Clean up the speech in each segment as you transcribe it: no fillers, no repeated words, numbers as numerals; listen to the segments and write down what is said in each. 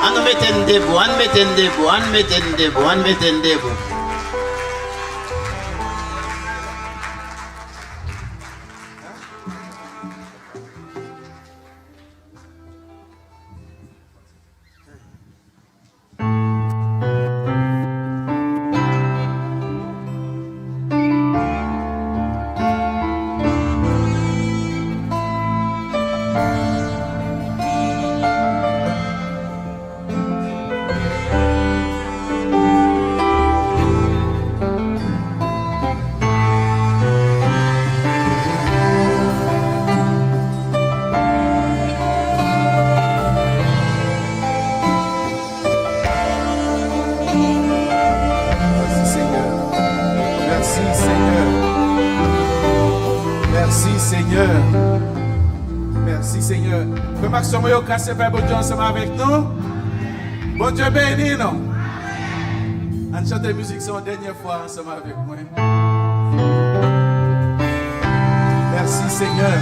Anu meten debout, an meten debout, an meten debout, an meten debout. Merci Seigneur. Frère Maxime, vous cassez Père bon Dieu ensemble avec nous. Bon Dieu béni nous. On chante la musique c'est une dernière fois ensemble avec moi. Merci Seigneur.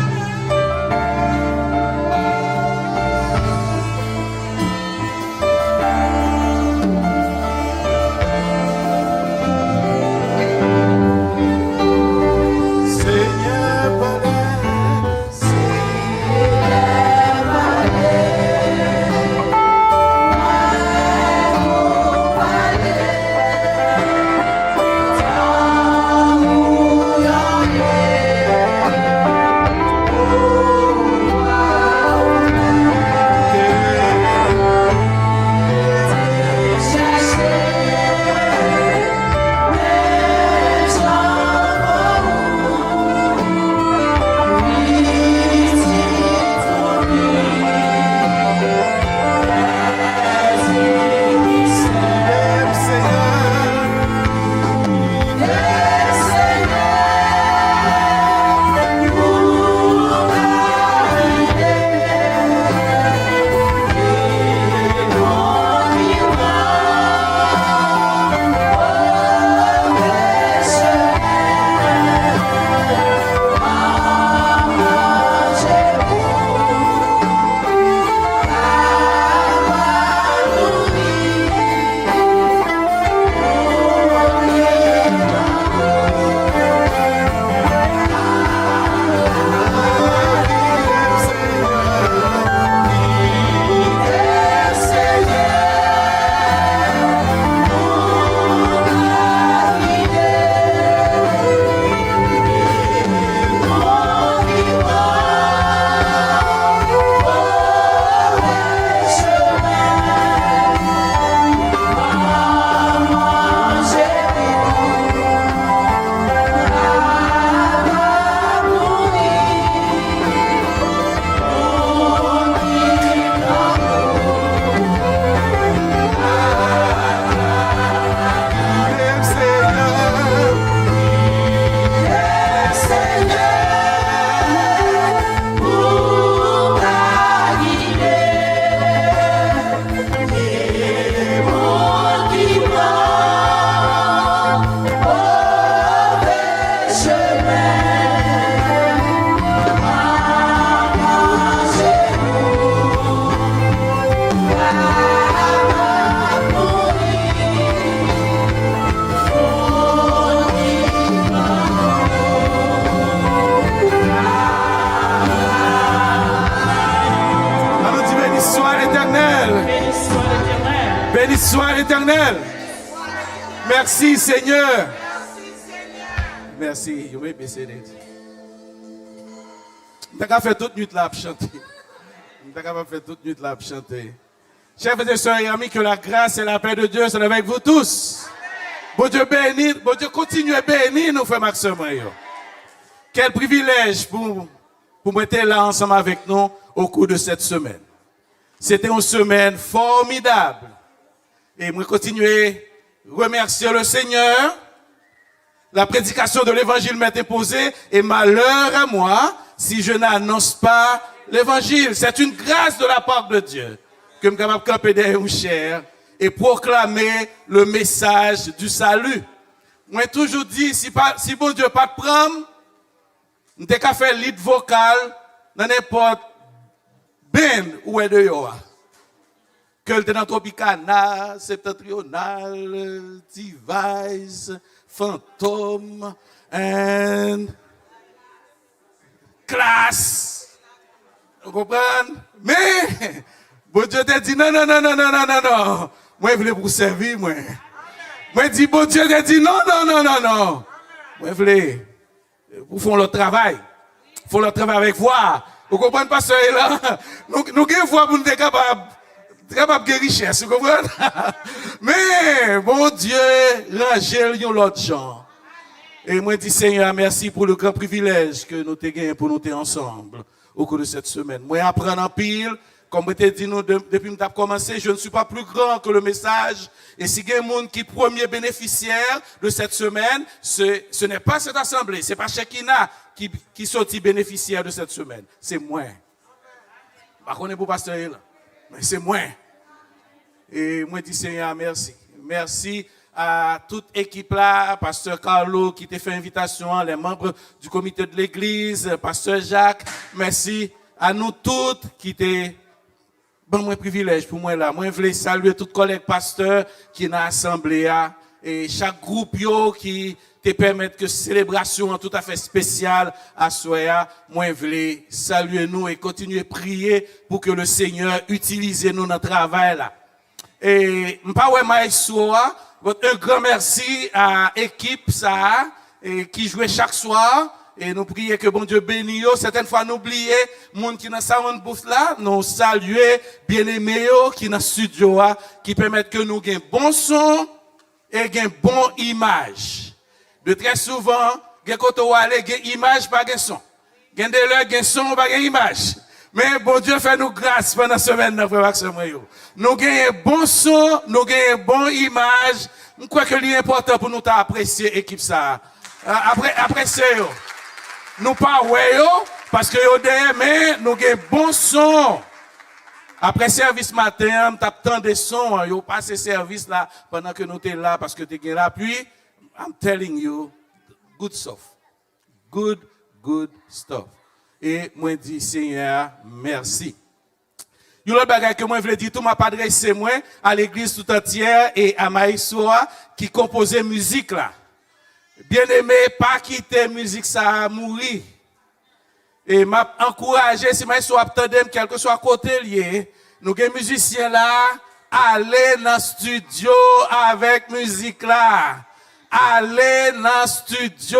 Béni soit l'Éternel. Merci Seigneur. Merci. Je vais baisser les yeux. Je vais faire toute nuit là pour chanter. Je vais faire toute nuit là pour chanter. Chers frères et sœurs et amis, que la grâce et la paix de Dieu soient avec vous tous. Bon Dieu béni, bon Dieu continue à bénir nous, frères Maxime. Quel privilège pour être là ensemble avec nous au cours de cette semaine. C'était une semaine formidable. Et moi, continuer à remercier le Seigneur. La prédication de l'évangile m'est imposée et malheur à moi si je n'annonce pas l'évangile. C'est une grâce de la part de Dieu que je suis capable de camper derrière une chair et proclamer le message du salut. Moi, toujours dit, si bon Dieu pas de prendre, on n'a qu'à faire lead vocal dans n'importe ben où est de yoa. que le dans Tropicana, Septentrional, Device, Fantôme, and classe. Vous comprenez? Mais, bon Dieu t'a dit non. Moi, je voulais pour servir, moi. Moi, dis, bon Dieu t'a dit non. Moi, je voulais pour faire le travail. Faut le travail avec voix. Vous comprenez, pasteur, là? Nous avons voix pour nous être capables de richesse, vous comprenez? Mais, bon Dieu, rangez l'autre gens. Et moi, je dis, Seigneur, merci pour le grand privilège que nous avons gagné pour nous être ensemble au cours de cette semaine. Moi, apprendre en pile, comme je t'ai dit, depuis que nous avons commencé, je ne suis pas plus grand que le message. Et si il y a un monde qui est premier bénéficiaire de cette semaine, ce n'est pas cette assemblée, ce n'est pas Shekinah qui sortit bénéficiaire de cette semaine. C'est moi. Par contre, pour pasteur là, mais c'est moi. Et moi, je dis, Seigneur, merci. Merci à toute équipe là, pasteur Carlo qui t'a fait invitation, les membres du comité de l'église, pasteur Jacques. Merci à nous toutes qui t'ont bon, moi, privilège pour moi là. Moi, je voulais saluer tout collègue pasteur qui est dans l'assemblée et chaque groupe qui te permettent que célébration tout à fait spéciale à Soya. Moi, je voulais saluer nous et continuer à prier pour que le Seigneur utilise nous dans le travail là. Et, m'pa maestro, un grand merci à l'équipe ça, et qui jouait chaque soir. Et nous prions que bon Dieu bénisse. Certaines fois, nous oublions, monde qui dans sound booth là, nous saluer, bien aimés, qui dans le studio, qui permettent que nous ayons bon son et une bonne image. De très souvent, quand on aller, il y a image, pas de son. Il y a des l'heure, il y a son, pas de image. Mais bon Dieu fait nous grâce pendant la semaine, nous avons un bon son, nous avons une bonne image. Je crois que l'important pour nous apprécier l'équipe ça. Apprécier. Nous pas parce que mais nous avons bon son. Après service matin, nous avons des sons, yo passé service là pendant que nous sommes là parce que tu es là. Puis, I'm telling you, good stuff. Good stuff. Et moi, je dis, Seigneur, merci. Il y a un bagage que moi, je voulais dire, tout m'a pas adressé moi à l'église tout entière et à Maïsoa qui composait musique là. Bien aimé, pas quitter musique, ça a mouru. Et m'a encouragé, si Maïsoa attendait, quel que soit côté lié, nous, les musiciens là, aller dans le studio avec musique là. Aller dans le studio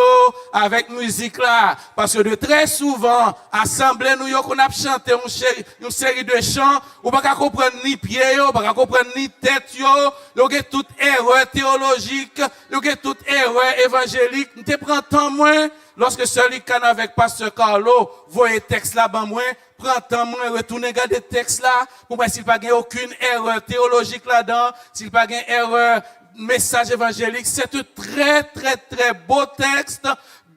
avec musique là. Parce que de très souvent, assemblée nous, qu'on a chanté une série de chants, ou pas comprendre ni pied, ou pas comprendre ni tête, yo avez toute erreur théologique, yo avez toute erreur évangélique. Nous te prend temps moins, lorsque celui qui est avec pasteur Carlo, voyez texte là, ben moins, prend temps moins, retourner regarder texte là, pour voir s'il n'y a pas aucune erreur théologique là-dedans, s'il n'y a pas erreur message évangélique, c'est un très beau texte,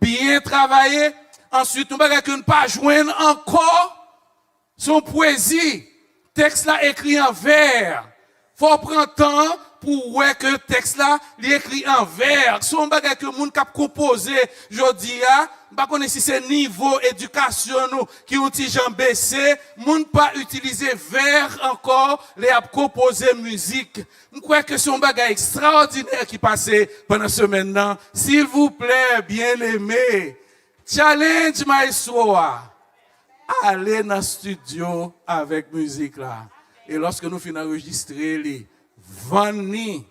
bien travaillé. Ensuite, nous ne pas joindre encore son poésie. Texte là écrit en vers. Faut prendre temps pour voir que le texte là, il écrit en vers. Son bagage que moun k'ap composé, jodi a, pas connait si c'est niveau éducation nous qui outil Jean baissé, moun pas utiliser vers encore les ap composer musique. Je crois que son bagage extraordinaire qui passait pendant ce maintenant. S'il vous plaît, bien-aimés, challenge maestro. Allez dans le studio avec musique là. Et lorsque nous finissons d'enregistrer les vendez,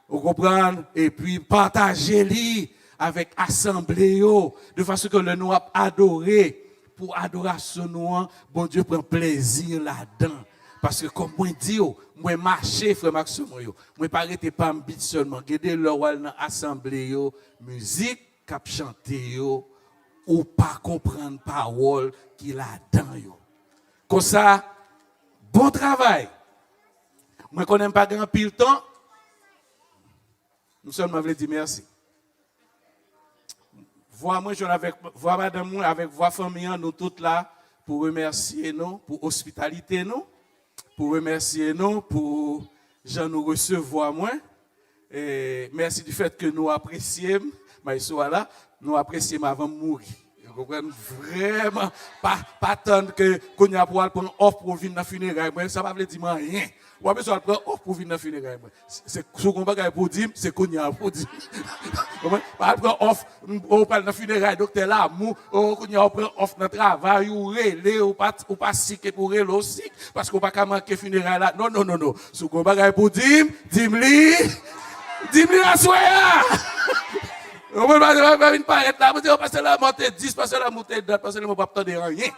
vous comprenez, et puis partagez-les avec assemblée, de façon que le nous a adoré, pour adoration nous, bon Dieu prend plaisir là-dedans. Parce que comme moi dis, moi marcher, frère Maxime, moi pas arrêter pas me bit seulement, garder le roi dans assemblée, musique, cap chanter, ou pas comprendre parole qui là-dedans. Comme ça, bon travail. Moi, je n'aime pas grand pile temps. Nous sommes voulu dire merci. Voix moi, avec voix madame moi, avec voix famille, nous toutes là, pour remercier nous, pour hospitalité nous, pour remercier nous, pour Jean nous recevoir moi. Et merci du fait que nous apprécions, mais voilà, nous apprécions avant de mourir. Vous comprenez vraiment pas attendre que qu'on y a pour prendre off pour venir dans funérailles. Moi ça va veut dire rien. Ou pas besoin de prendre off pour venir dans funérailles. C'est ce qu'on va pour dire, c'est qu'on y a pour dire. Pas prendre off on parle dans funérailles docteur l'amour, qu'on y a prendre off dans travail ou relé ou pas sick pour relé aussi parce qu'on pas qu'à manquer funérailles là. Non. Ce qu'on va pour dire, dis-moi la soya. On va pas une paraître là, on va passer la montée 10, passer la montée 2, passer la montée pas de rien.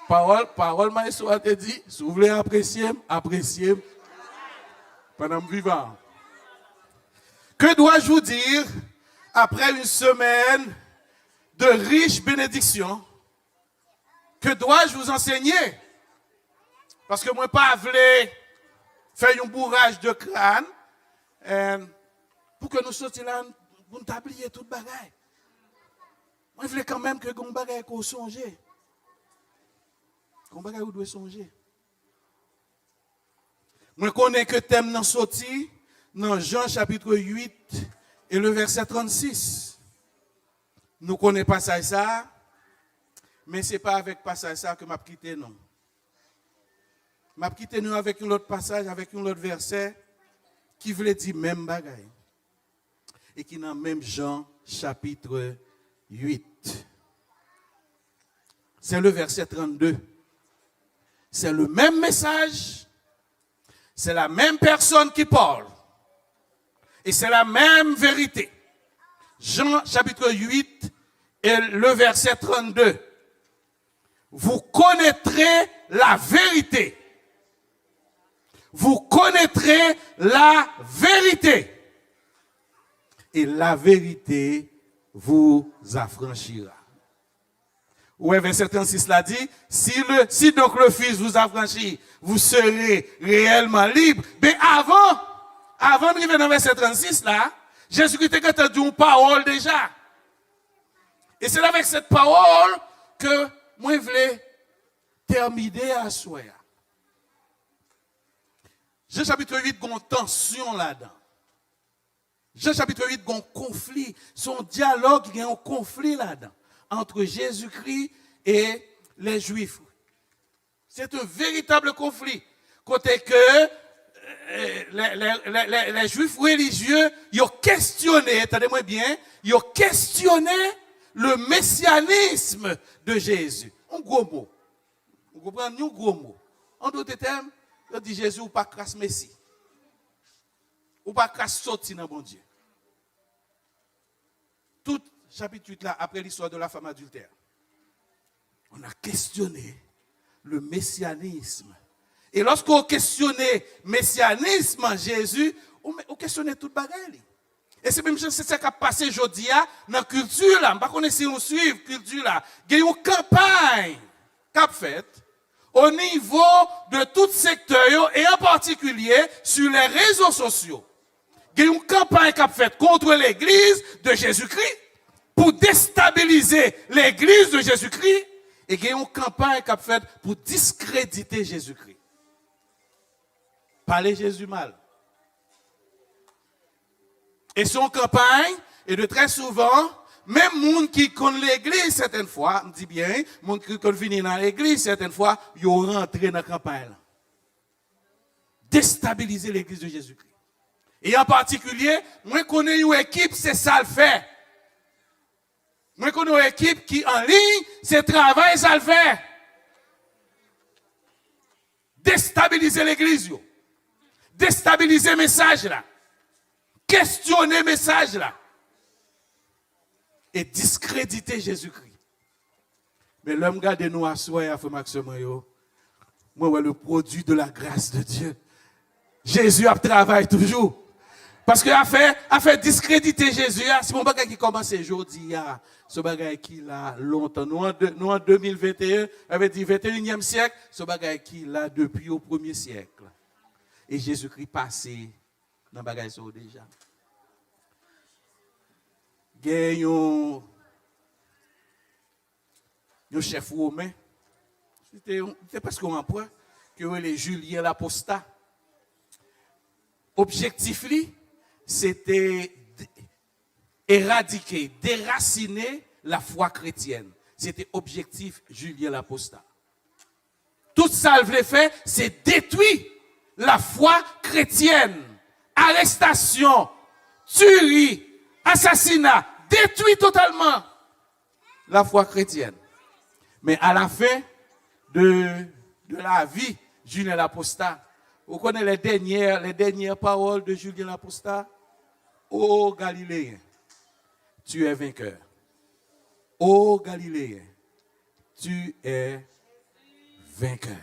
Parole maestro a te dit, si vous voulez apprécier pendant que vivant. Que dois-je vous dire après une semaine de riches bénédictions? Que dois-je vous enseigner? Parce que moi pas voulais faire un bourrage de crâne. Pour que nous sortions là, pour nous tablier toute bagaille. Moi, je voulais quand même que nous bagaille qu'on songe. Qu'on bagaille où doit songer. Moi, je connais que thème dans sorti dans Jean chapitre 8 et le verset 36. Nous connaissons pas ça, mais ce n'est pas avec passage ça que m'a quitté non. M'a quitté nous avec un autre passage, avec un autre verset qui voulait dire même bagaille. Et qui est dans même Jean chapitre 8. C'est le verset 32. C'est le même message. C'est la même personne qui parle. Et c'est la même vérité. Jean chapitre 8 et le verset 32. Vous connaîtrez la vérité. Vous connaîtrez la vérité. Et la vérité vous affranchira. Ouais, verset 36 l'a dit, si donc le Fils vous affranchit, vous serez réellement libre. Mais avant de arriver dans verset 36 là, Jésus-Christ a entendu une parole déjà. Et c'est avec cette parole que moi je voulais terminer à soi. Jean chapitre 8, il y a une tension là-dedans. Jean chapitre 8, il y a un conflit. Son dialogue, il y a un conflit là-dedans. Entre Jésus-Christ et les Juifs. C'est un véritable conflit. Côté que les Juifs religieux, ils ont questionné, attendez-moi bien, ils ont questionné le messianisme de Jésus. Un gros mot. Vous comprenez? Un gros mot. En d'autres termes, ils dit Jésus ou pas crasse Messie. Ou pas crasse sorti dans bon Dieu. Tout chapitre 8 là, après l'histoire de la femme adultère, on a questionné le messianisme. Et lorsqu'on questionnait le messianisme en Jésus, on questionnait toute bagaille. Et c'est même chose, c'est ça qui a passé aujourd'hui dans la culture là. Je ne sais pas si on suit la culture là. Il y a une campagne qui a faite au niveau de tout secteur et en particulier sur les réseaux sociaux. Il y a une campagne qui a faite contre l'église de Jésus-Christ pour déstabiliser l'église de Jésus-Christ et il y a une campagne qui a faite pour discréditer Jésus-Christ. Parler Jésus mal. Et son campagne, et de très souvent, même monde qui connaît l'église certaines fois, on dit bien, monde qui connaît venir dans l'église certaines fois, ils ont rentré dans la campagne. Déstabiliser l'église de Jésus-Christ. Et en particulier, moi je connais une équipe, c'est ça le fait. Moi je connais une équipe qui en ligne, c'est travail, ça le fait. Déstabiliser l'église. Déstabiliser le message là. Questionner le message là. Et discréditer Jésus-Christ. Mais l'homme garde nous à soi, à Maxime, moi, le produit de la grâce de Dieu. Jésus a travaillé toujours. Parce qu'il a fait discréditer Jésus. C'est mon bagage qui commence aujourd'hui. Ce bagage qui l'a longtemps. Nous en 2021, avait dit 21e siècle, ce bagage qui l'a depuis au 1er siècle. Et Jésus-Christ passé dans le bagage déjà. Il y a un chef romain. C'était presque un empereur que les Julien l'apostat. Objectif, c'était éradiquer, déraciner la foi chrétienne. C'était objectif Julien l'apostat. Tout ça, il voulait faire, c'est détruire la foi chrétienne. Arrestation, tuerie, assassinat, détruit totalement la foi chrétienne. Mais à la fin de la vie, Julien l'apostat, vous connaissez les dernières paroles de Julien l'apostat? Ô Galiléen, tu es vainqueur. Ô Galiléen, tu es vainqueur.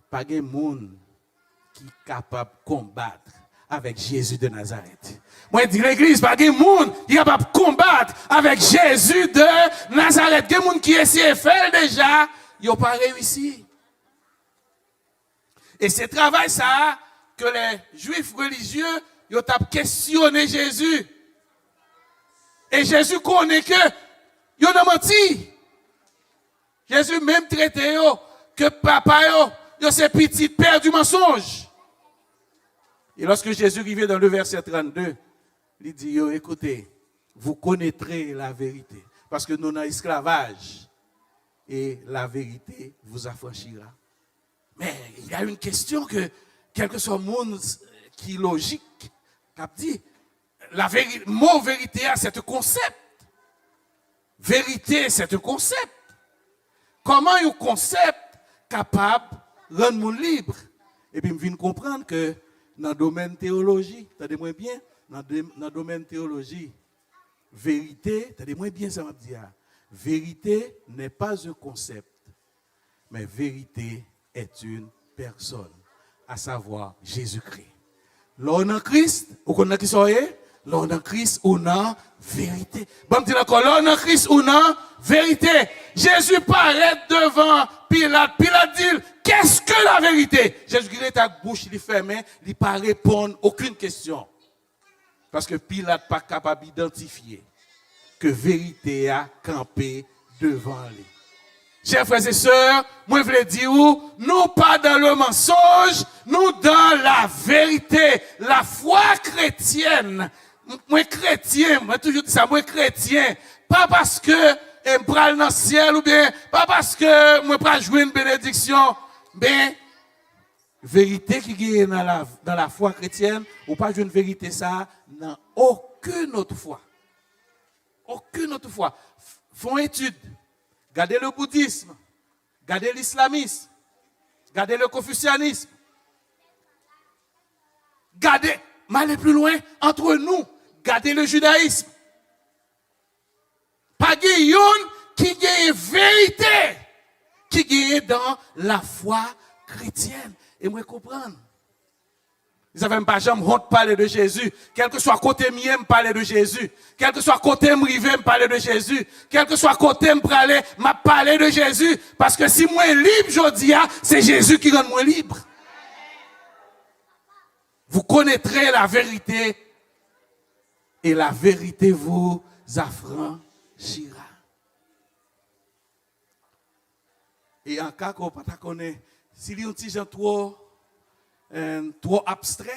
Pas de monde qui est capable de combattre avec Jésus de Nazareth. Moi, je dis l'église, pas de monde qui est capable de combattre avec Jésus de Nazareth. Il y a des gens qui essaient de faire déjà, ils n'ont pas réussi. Et c'est travail ça que les juifs religieux, ils ont questionné Jésus. Et Jésus connaît que ils ont menti. Jésus même traité que papa c'est petit père du mensonge. Et lorsque Jésus arrivait dans le verset 32, il dit, écoutez, vous connaîtrez la vérité. Parce que nous sommes en esclavage. Et la vérité vous affranchira. Mais il y a une question que, quel que soit le monde qui est logique, qui dit, mot vérité, c'est un concept. Vérité, c'est un concept. Comment un concept capable de rendre le monde libre? Et puis, je viens de comprendre que dans le domaine théologie, attendez-moi bien, dans le domaine théologie, vérité, attendez-moi bien ça m'a dit, vérité n'est pas un concept, mais vérité est une personne, à savoir Jésus-Christ. L'on en Christ, vous connaissez qui soyez? L'on en Christ ou non, vérité. Bon, me dit encore, l'on en Christ ou non, vérité. Jésus paraît devant Pilate. Pilate dit, qu'est-ce que la vérité? Jésus-Christ est à bouche, il fermé, il ne pas répondre aucune question. Parce que Pilate n'est pas capable d'identifier que vérité a campé devant lui. Chers frères et sœurs, moi je voulais dire, nous pas dans le mensonge, nous dans la vérité, la foi chrétienne. Moi chrétien, moi toujours dit ça, moi chrétien, pas parce que je pral dans le ciel ou bien pas parce que moi pas jouer une bénédiction, mais vérité qui est dans la foi chrétienne, ou pas jouer une vérité ça dans aucune autre foi. Aucune autre foi. Font étude. Gardez le bouddhisme, gardez l'islamisme, gardez le confucianisme. Gardez, mais allez plus loin, entre nous, gardez le judaïsme. Pas guillaume qui gagne vérité, qui gagne dans la foi chrétienne. Et moi, comprendre. Ils n'avaient pas jamais honte de parler de Jésus. Quel que soit côté mien, me parler de Jésus. Quel que soit côté me rivé, me parler de Jésus. Quel que soit côté me parler de Jésus. Parce que si moi libre, je dis, c'est Jésus qui rend moi libre. Vous connaîtrez la vérité. Et la vérité vous affranchira. Et en cas qu'on ne connaît pas, s'il y a un petit gens trop abstrait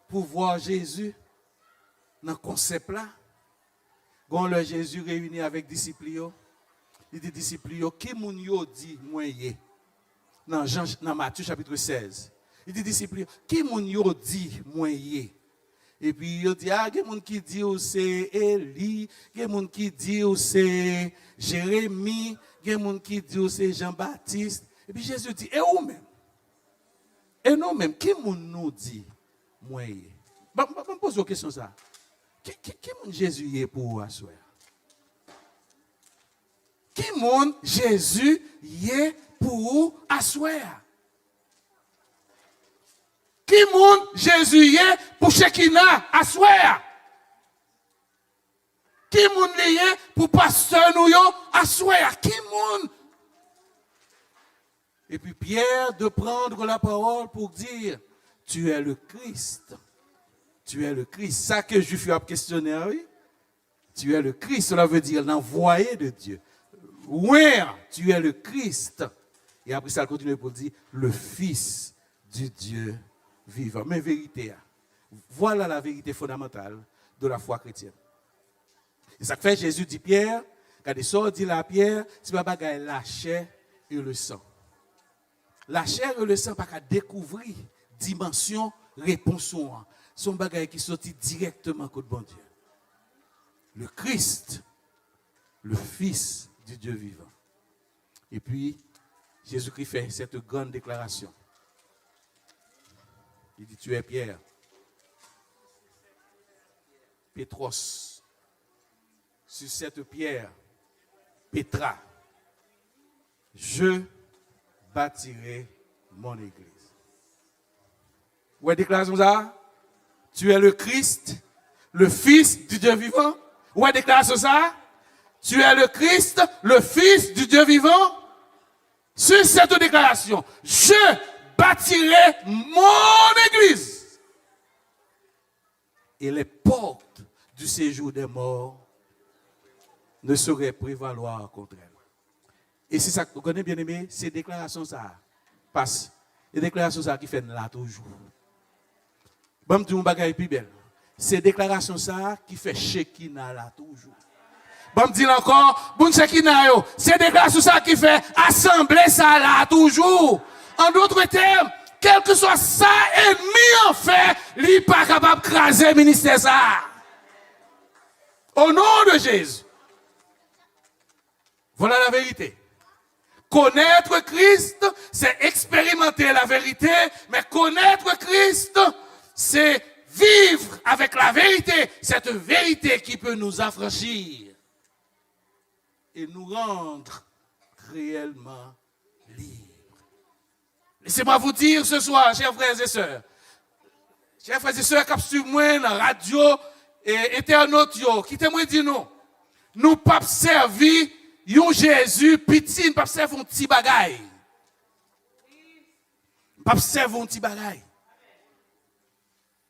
pour voir Jésus dans le concept là. Quand le Jésus réuni avec les disciples, il dit disciples, qui moun yo dit moi yé? Dans Matthieu chapitre 16. Il dit disciples, qui moun yo dit moi yé? Et puis il dit, il y a des gens qui disent c'est Élie, il y a des gens qui disent c'est Jérémie, il y a des gens qui disent c'est Jean-Baptiste. Et puis Jésus dit, et où même? Et nous-mêmes, qui nous dit, moi, je me pose une question ça. Qui mon Jésus est pour asseoir? Qui mon Jésus est pour asseoir? Qui mon Jésus est pour Shekinah asseoir? Qui mon est pour pasteur nous asseoir? Qui mon? Et puis Pierre de prendre la parole pour dire, tu es le Christ. Tu es le Christ. Ça que je suis questionné, oui. Tu es le Christ, cela veut dire l'envoyé de Dieu. Oui, tu es le Christ. Et après ça, il continue pour dire, le Fils du Dieu vivant. Mais vérité, voilà la vérité fondamentale de la foi chrétienne. Et ça fait Jésus dit Pierre, quand il sort dit la Pierre, c'est pas bagaille la chair et le sang. La chair et le sang pas qu'à découvrir dimension réponse son bagaille qui sortit directement contre bon Dieu. Le Christ, le Fils du Dieu vivant. Et puis Jésus-Christ fait cette grande déclaration. Il dit tu es Pierre. Pétros. Sur cette pierre, Pétra, je bâtirai mon église. Où est la déclaration ça? Tu es le Christ, le Fils du Dieu vivant. Où est la déclaration ça? Tu es le Christ, le Fils du Dieu vivant. Sur cette déclaration, je bâtirai mon église. Et les portes du séjour des morts ne sauraient prévaloir contre elle. Et c'est ça que vous connaissez bien aimé, ces déclarations ça passe. Les déclarations ça qui fait là toujours. Bon, je dis un bagage plus belle. Ces déclarations ça qui fait Shekinah là toujours. Bon, je dis encore, bon Shekinah yo, ces déclarations ça qui fait assembler ça là toujours. En d'autres termes, quel que soit ça ennemi en fait, il n'est pas capable de craser le ministère ça. Au nom de Jésus. Voilà la vérité. Connaître Christ, c'est expérimenter la vérité, mais connaître Christ, c'est vivre avec la vérité, cette vérité qui peut nous affranchir et nous rendre réellement libres. Laissez-moi vous dire ce soir, chers frères et sœurs, qui ont suivi moi dans la radio et internautes, qui témoignent dit nous, nous pas servir yon Jésus, petit, pas servir un petit bagaille. Pas servir un petit bagaille.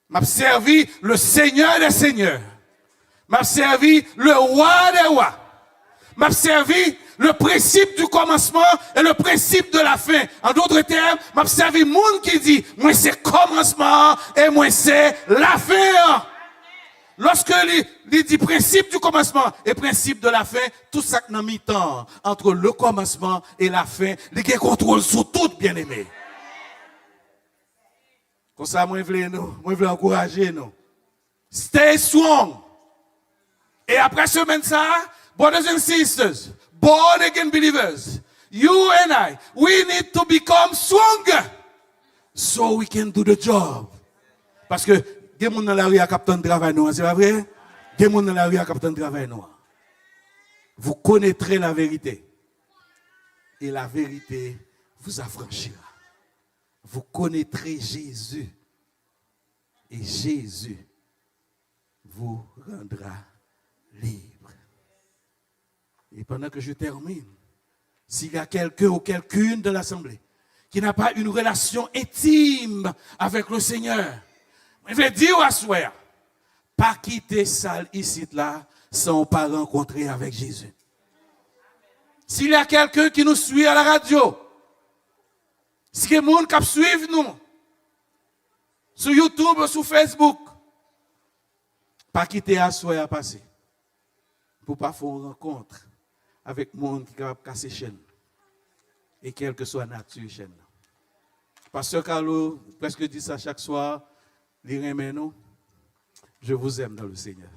M'a servi le Seigneur des Seigneurs. M'a servi le roi des rois. M'a servi le principe du commencement et le principe de la fin. En d'autres termes, m'a servi monde qui dit, moi c'est commencement et moi c'est la fin. Lorsque il dit principe du commencement et principe de la fin, tout ça qui n'a mis temps entre le commencement et la fin, il y a contrôle sur tout, bien aimé. Comme ça, moi, je veux encourager nous. Stay strong. Et après semaine ça, brothers and sisters, born again believers, you and I, we need to become stronger so we can do the job. Parce que des gens dans la rue à captain de travail noir, c'est pas vrai? Des gens dans la rue à captain de travail noir. Vous connaîtrez la vérité. Et la vérité vous affranchira. Vous connaîtrez Jésus. Et Jésus vous rendra libre. Et pendant que je termine, s'il y a quelqu'un ou quelqu'une de l'Assemblée qui n'a pas une relation intime avec le Seigneur, je vais dire à soi, pas quitter salle ici là sans pas rencontrer avec Jésus. S'il y a quelqu'un qui nous suit à la radio, si il y a des gens qui suivent nous, sur YouTube ou sur Facebook, pas quitter à soi à passer. Pour pas faire une rencontre avec des gens qui sont capables de casser chaîne. Et quelle que soit la nature chaîne. Pasteur Carlo, presque dit ça chaque soir, je vous aime dans le Seigneur.